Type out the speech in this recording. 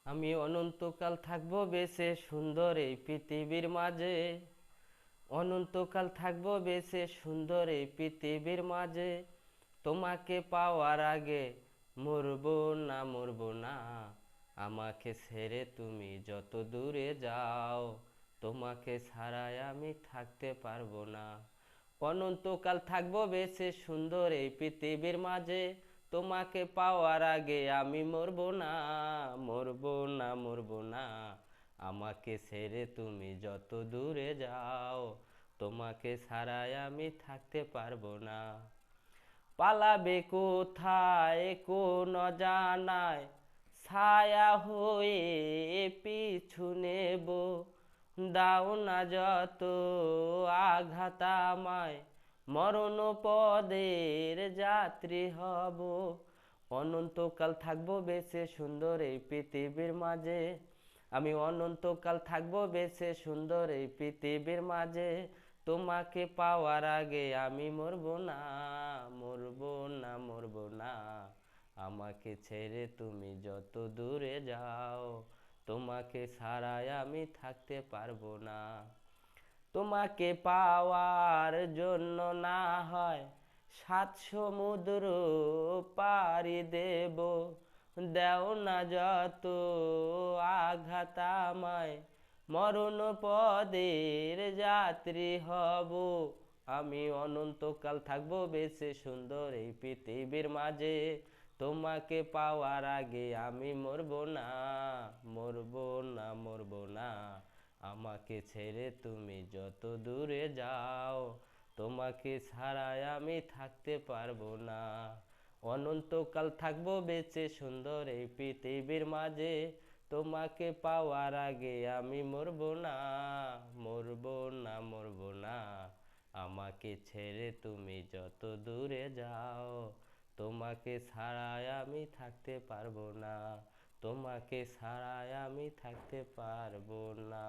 আমি অনন্তকাল থাকবো বেঁচে সুন্দর এই পৃথিবীর মাঝে। অনন্তকাল থাকবো বেঁচে সুন্দর এই পৃথিবীর মাঝে। তোমাকে পাওয়ার আগে মরবো না, মরবো না। আমাকে ছেড়ে তুমি যত দূরে যাও, তোমাকে ছাড়াই আমি থাকতে পারবো না। অনন্তকাল থাকবো বেঁচে সুন্দর এই পৃথিবীর মাঝে। তোমাকে পাওয়ার আগে আমি মরবো না, মরবো না, মরবো না। আমাকে ছেড়ে তুমি যত দূরে যাও, তোমাকে ছাড়াই আমি থাকতে পারবো না। পালাবে কোথায় কোন অজানায়, ছায়া হয়ে পিছু নেব। দাও না যত আঘাত আমায়, মরণ পদের যাত্রী হব। অনন্তকাল থাকবো বেঁচে সুন্দর এই পৃথিবীর মাঝে। আমি অনন্তকাল থাকবো বেঁচে সুন্দর এই পৃথিবীর মাঝে। তোমাকে পাওয়ার আগে আমি মরবো না, মরবো না, মরবো না। আমাকে ছেড়ে তুমি যত দূরে যাও, তোমাকে ছাড়াই আমি থাকতে পারবো না। তোমাকে পাওয়ার জন্য না হয় সাত সমুদ্র পাড়ি দেব। দেও না যত আঘাত আমায়, মরণ পদের যাত্রী হব। আমি অনন্তকাল থাকবো বেঁচে সুন্দর এই পৃথিবীর মাঝে। তোমাকে পাওয়ার আগে আমি মরবো না, মরবো না, মরবো না। আমাকে ছেড়ে তুমি যত দূরে যাও, তোমাকে ছাড়াই আমি থাকতে পারবো না। অনন্তকাল থাকবো বেঁচে সুন্দর এই পৃথিবীর মাঝে। তোমাকে পাওয়ার আগে আমি মরবো না, মরবো না, মরবো না। আমাকে ছেড়ে তুমি যত দূরে যাও, তোমাকে ছাড়াই আমি থাকতে পারবো না, তোমাকে ছাড়াই আমি থাকতে পারবো না।